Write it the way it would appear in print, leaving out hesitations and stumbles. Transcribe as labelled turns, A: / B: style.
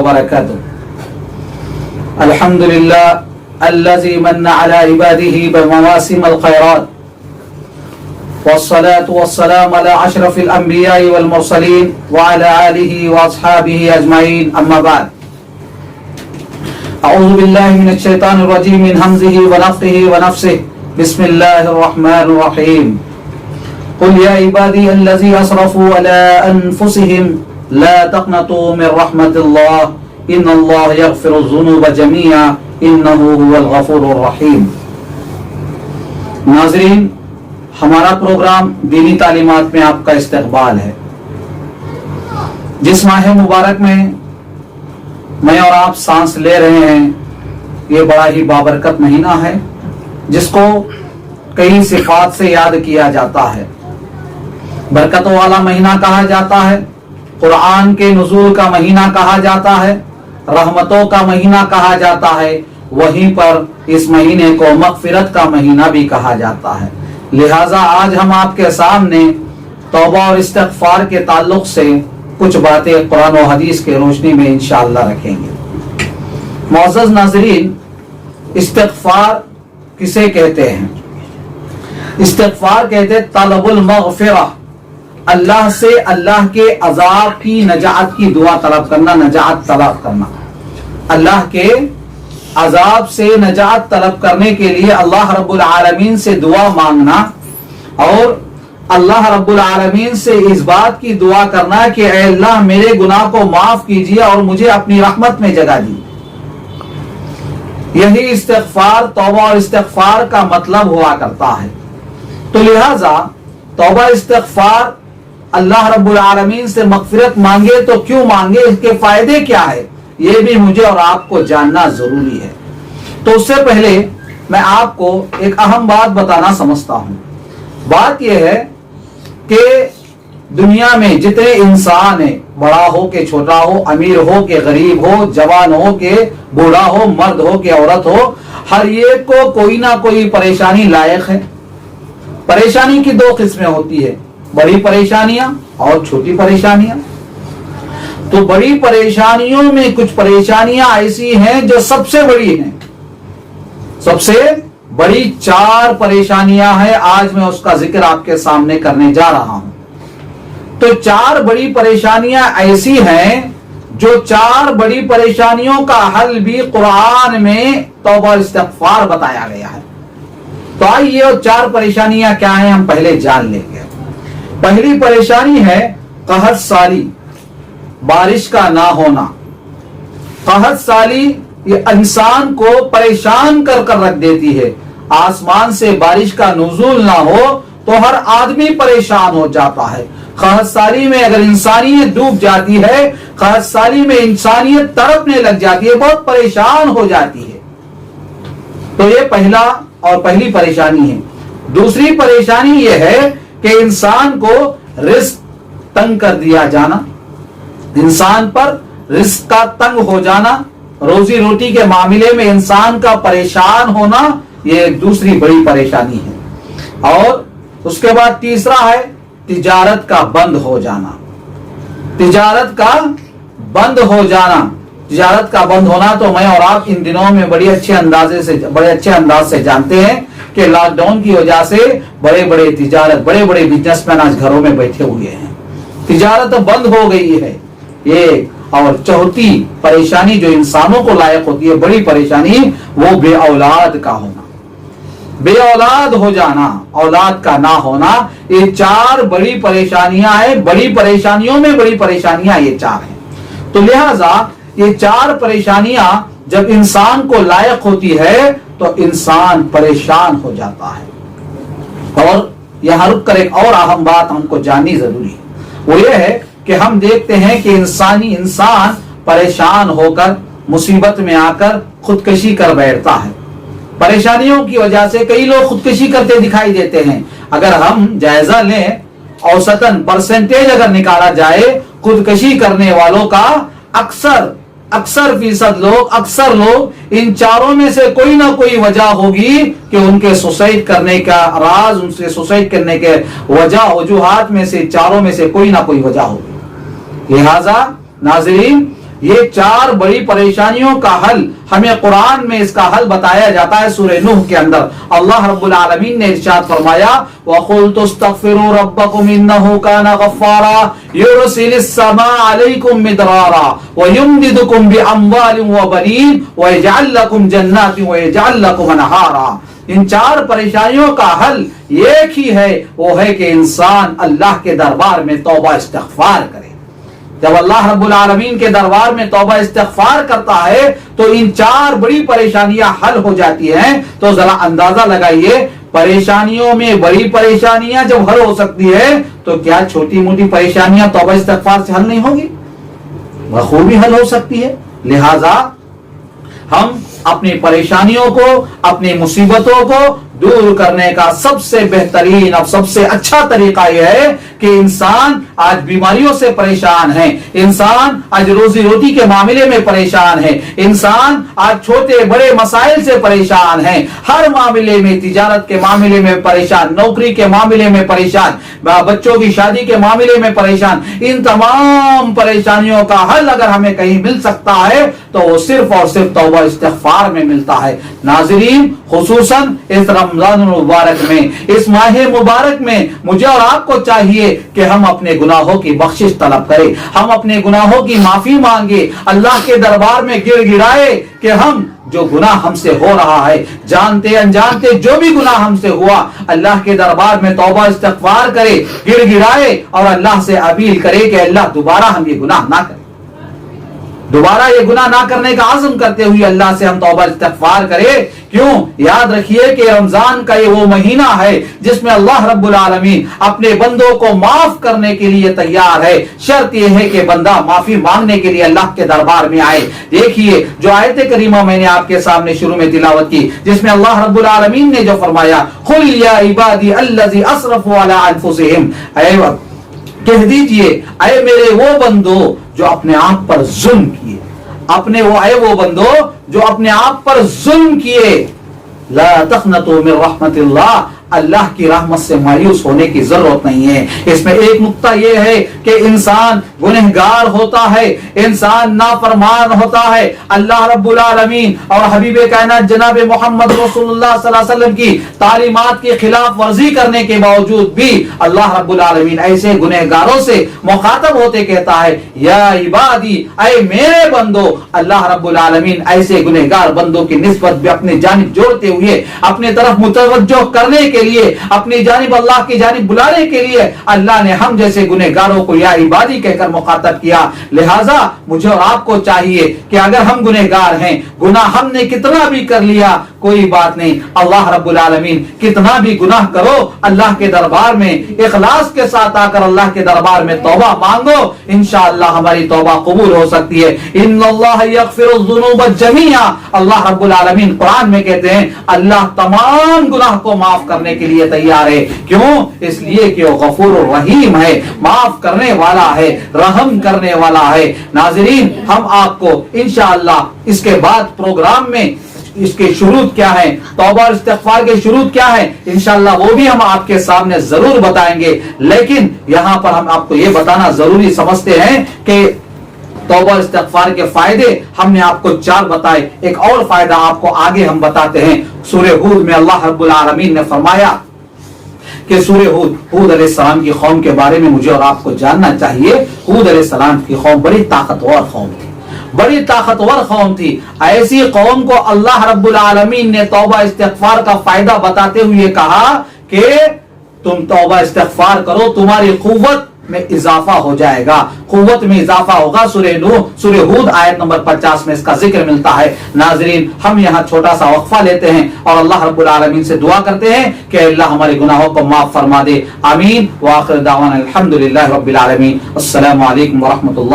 A: وبركاته. الحمد لله الذي من على عباده بمواسم الخيرات، والصلاة والسلام على أشرف الأنبياء والمرسلين وعلى آله وأصحابه أجمعين. أما بعد، أعوذ بالله من الشيطان الرجيم من همزه ونفخه ونفسه. بسم الله الرحمن الرحيم. قل يا عبادي الذين أسرفوا على أنفسهم لا تقنطوا من رحمة الله إن الله يغفر الذنوب جميعا إنه هو الغفور الرحيم. ناظرین، ہمارا پروگرام دینی تعلیمات میں آپ کا استقبال ہے. جس ماہ مبارک میں میں اور آپ سانس لے رہے ہیں، یہ بڑا ہی بابرکت مہینہ ہے جس کو کئی صفات سے یاد کیا جاتا ہے. برکتوں والا مہینہ کہا جاتا ہے، قرآن کے نزول کا مہینہ کہا جاتا ہے، رحمتوں کا مہینہ کہا جاتا ہے، وہیں پر اس مہینے کو مغفرت کا مہینہ بھی کہا جاتا ہے. لہٰذا آج ہم آپ کے سامنے توبہ اور استغفار کے تعلق سے کچھ باتیں قرآن و حدیث کے روشنی میں انشاءاللہ رکھیں گے. معزز ناظرین، استغفار کسے کہتے ہیں؟ استغفار کہتے ہیں طلب المغفرہ، اللہ سے اللہ کے عذاب کی نجات کی دعا طلب کرنا، نجات طلب کرنا. اللہ کے عذاب سے نجات طلب کرنے کے لیے اللہ رب العالمین سے دعا مانگنا، اور اللہ رب العالمین سے اس بات کی دعا کرنا کہ اے اللہ میرے گناہ کو معاف کیجیے اور مجھے اپنی رحمت میں جگہ دیجیے. یہی استغفار، توبہ اور استغفار کا مطلب ہوا کرتا ہے. تو لہذا توبہ استغفار، اللہ رب العالمین سے مغفرت مانگے تو کیوں مانگے، اس کے فائدے کیا ہے، یہ بھی مجھے اور آپ کو جاننا ضروری ہے. تو اس سے پہلے میں آپ کو ایک اہم بات بتانا سمجھتا ہوں. بات یہ ہے کہ دنیا میں جتنے انسان ہیں، بڑا ہو کہ چھوٹا ہو، امیر ہو کہ غریب ہو، جوان ہو کہ بوڑھا ہو، مرد ہو کہ عورت ہو، ہر ایک کو کوئی نہ کوئی پریشانی لائق ہے. پریشانی کی دو قسمیں ہوتی ہے، بڑی پریشانیاں اور چھوٹی پریشانیاں. تو بڑی پریشانیوں میں کچھ پریشانیاں ایسی ہیں جو سب سے بڑی ہیں. سب سے بڑی 4 پریشانیاں ہیں، آج میں اس کا ذکر آپ کے سامنے کرنے جا رہا ہوں. تو 4 بڑی پریشانیاں ایسی ہیں جو 4 بڑی پریشانیوں کا حل بھی قرآن میں توبہ استغفار بتایا گیا ہے. تو آئیے وہ 4 پریشانیاں کیا ہیں ہم پہلے جان لیں گے. پہلی پریشانی ہے قحط سالی، بارش کا نہ ہونا. قحط سالی یہ انسان کو پریشان کر رکھ دیتی ہے. آسمان سے بارش کا نزول نہ ہو تو ہر آدمی پریشان ہو جاتا ہے. قحط سالی میں اگر انسانیت ڈوب جاتی ہے، قحط سالی میں انسانیت تڑپنے لگ جاتی ہے، بہت پریشان ہو جاتی ہے. تو یہ پہلی پریشانی ہے. دوسری پریشانی یہ ہے کہ انسان کو رزق تنگ کر دیا جانا، انسان پر رزق کا تنگ ہو جانا، روزی روٹی کے معاملے میں انسان کا پریشان ہونا، یہ ایک دوسری بڑی پریشانی ہے. اور اس کے بعد تیسرا ہے تجارت کا بند ہو جانا. تجارت کا بند ہو جانا، تجارت کا بند ہونا تو میں اور آپ ان دنوں میں بڑے اچھے انداز سے جانتے ہیں کہ لاک ڈاؤن کی وجہ سے بڑے بڑے بزنس مین آج گھروں میں بیٹھے ہوئے ہیں. تجارت بند ہو گئی ہے. یہ اور چوتھی پریشانی جو انسانوں کو لائق ہوتی ہے، بڑی پریشانی، وہ بے اولاد کا ہونا، بے اولاد ہو جانا، اولاد کا نہ ہونا. یہ 4 بڑی پریشانیاں ہیں. بڑی پریشانیوں میں بڑی پریشانیاں یہ 4 ہیں. تو لہذا یہ 4 پریشانیاں جب انسان کو لائق ہوتی ہے تو انسان پریشان ہو جاتا ہے. اور یہاں رک کر ایک اور اہم بات ہم کو جاننی ضروری ہے، وہ یہ ہے کہ ہم دیکھتے ہیں کہ انسان پریشان ہو کر، مصیبت میں آ کر خودکشی کر بیٹھتا ہے. پریشانیوں کی وجہ سے کئی لوگ خودکشی کرتے دکھائی دیتے ہیں. اگر ہم جائزہ لیں، اوسطاً پرسنٹیج اگر نکالا جائے خودکشی کرنے والوں کا، اکثر لوگ ان 4 میں سے کوئی نہ کوئی وجہ ہوگی کہ ان کے سوسائڈ کرنے کا راز، ان سے سوسائڈ کرنے کے وجوہات میں سے 4 میں سے کوئی نہ کوئی وجہ ہوگی. لہذا ناظرین، یہ 4 بڑی پریشانیوں کا حل ہمیں قرآن میں اس کا حل بتایا جاتا ہے سورہ نوح کے اندر۔ اللہ رب العالمین نے ارشاد فرمایا وَقُلْتُ اسْتَغْفِرُوا رَبَّكُمْ إِنَّهُ كَانَ غَفَّارًا يُرْسِلِ السَّمَاءَ عَلَيْكُمْ مِدْرَارًا وَيُمْدِدْكُمْ بِأَمْوَالٍ وَبَنِينَ وَيَجْعَلْ لَكُمْ جَنَّاتٍ وَيَجْعَلْ لَكُمْ أَنْهَارًا۔ ان 4 پریشانیوں کا حل ایک ہی ہے، وہ ہے کہ انسان اللہ کے دربار میں توبہ استغفار کرے۔ جب اللہ رب العالمین کے دربار میں توبہ استغفار کرتا ہے تو ان 4 بڑی پریشانیاں حل ہو جاتی ہیں۔ تو ذرا اندازہ لگائیے، پریشانیوں میں بڑی پریشانیاں جب حل ہو سکتی ہے تو کیا چھوٹی موٹی پریشانیاں توبہ استغفار سے حل نہیں ہوگی؟ بخوبی حل ہو سکتی ہے۔ لہذا ہم اپنی پریشانیوں کو، اپنی مصیبتوں کو دور کرنے کا سب سے بہترین اور سب سے اچھا طریقہ یہ ہے کہ انسان آج بیماریوں سے پریشان ہے، انسان آج روزی روٹی کے معاملے میں پریشان ہے، انسان آج چھوٹے بڑے مسائل سے پریشان ہے، ہر معاملے میں، تجارت کے معاملے میں پریشان، نوکری کے معاملے میں پریشان، بچوں کی شادی کے معاملے میں پریشان۔ ان تمام پریشانیوں کا حل اگر ہمیں کہیں مل سکتا ہے تو وہ صرف اور صرف توبہ استغفار میں ملتا ہے۔ ناظرین، خصوصاً اس رمضان المبارک میں، اس ماہ مبارک میں مجھے اور آپ کو چاہیے کہ ہم اپنے گناہوں کی بخشش طلب کریں، ہم اپنے گناہوں کی معافی مانگے، اللہ کے دربار میں گڑ گڑائے کہ ہم جو گناہ ہم سے ہو رہا ہے، جانتے انجانتے جو بھی گناہ ہم سے ہوا، اللہ کے دربار میں توبہ استغفار کرے، گڑ گڑائے اور اللہ سے اپیل کرے کہ اللہ دوبارہ ہم یہ گناہ نہ کریں، دوبارہ یہ گناہ نہ کرنے کا عزم کرتے ہوئے اللہ سے ہم توبہ استغفار کرے۔ کیوں؟ یاد رکھیے کہ رمضان کا یہ وہ مہینہ ہے جس میں اللہ رب العالمین اپنے بندوں کو معاف کرنے کے لیے تیار ہے۔ شرط یہ ہے کہ بندہ معافی مانگنے کے لیے اللہ کے دربار میں آئے۔ دیکھیے جو آیت کریمہ میں نے آپ کے سامنے شروع میں تلاوت کی، جس میں اللہ رب العالمین نے جو فرمایا قُلْ يَا عِبَادِي الَّذِي أَسْرَفُوا عَلَىٰ أَنفُسِهِمْ، کہہ دیجئے اے میرے وہ بندو جو اپنے آپ پر ظلم کیے، وہ بندو جو اپنے آپ پر ظلم کیے، لا تقنطوا من رحمت اللہ، اللہ کی رحمت سے مایوس ہونے کی ضرورت نہیں ہے۔ اس میں ایک نقطہ یہ ہے کہ انسان گنہگار ہوتا ہے، انسان نافرمان ہوتا ہے، اللہ رب العالمین اور حبیب کائنات جناب محمد رسول اللہ صلی اللہ علیہ وسلم کی تعلیمات کی خلاف ورزی کرنے کے باوجود بھی اللہ رب العالمین ایسے گنہگاروں سے مخاطب ہوتے کہتا ہے یا عبادی، اے میرے بندو۔ اللہ رب العالمین ایسے گنہگار بندوں کی نسبت بھی اپنی جانب جوڑتے ہوئے، اپنے طرف متوجہ کرنے کے لیے، اپنی جانب اللہ کی جانب بلانے کے لیے اللہ نے ہم جیسے گنہگاروں کو یا عبادی کہہ کر مخاطب کیا۔ لہٰذا مجھے اور آپ کو چاہیے کہ اگر ہم گنہگار ہیں، گناہ ہم نے کتنا بھی کر لیا کوئی بات نہیں، اللہ رب العالمین کتنا بھی گناہ کرو اللہ کے دربار میں اخلاص کے ساتھ آ کر اللہ کے دربار میں توبہ مانگو، انشاءاللہ ہماری توبہ قبول ہو سکتی ہے۔ ان اللہ یغفر الذنوب جميعا، اللہ رب العالمین قرآن میں کہتے ہیں اللہ تمام گناہ کو معاف کرنے کے لیے تیار ہے۔ کیوں؟ اس لیے کہ وہ غفور الرحیم ہے، معاف کرنے والا ہے، رحم کرنے والا ہے۔ ناظرین، ہم آپ کو انشاءاللہ اس کے بعد پروگرام میں اس کے شروط کیا ہیں، توبہ اور استغفار کے شروط کیا ہیں، انشاءاللہ وہ بھی ہم آپ کے سامنے ضرور بتائیں گے۔ لیکن یہاں پر ہم آپ کو یہ بتانا ضروری سمجھتے ہیں کہ توبہ اور استغفار کے فائدے ہم نے آپ کو 4 بتائے، ایک اور فائدہ آپ کو آگے ہم بتاتے ہیں۔ سورہ ہود میں اللہ رب العالمین نے فرمایا کہ سورہ ہود علیہ السلام کی قوم کے بارے میں مجھے اور آپ کو جاننا چاہیے۔ ہود علیہ السلام کی قوم بڑی طاقتور قوم تھی، بڑی طاقتور قوم تھی۔ ایسی قوم کو اللہ رب العالمین نے توبہ استغفار کا فائدہ بتاتے ہوئے کہا کہ تم توبہ استغفار کرو، تمہاری قوت میں اضافہ ہو جائے گا، قوت میں اضافہ ہوگا۔ سورہ ہود آیت نمبر 50 میں اس کا ذکر ملتا ہے۔ ناظرین، ہم یہاں چھوٹا سا وقفہ لیتے ہیں اور اللہ رب العالمین سے دعا کرتے ہیں کہ اللہ ہمارے گناہوں کو معاف فرما دے۔ آمین۔ وآخر دعوانا الحمدللہ رب العالمین۔ السلام علیکم ورحمۃ اللہ۔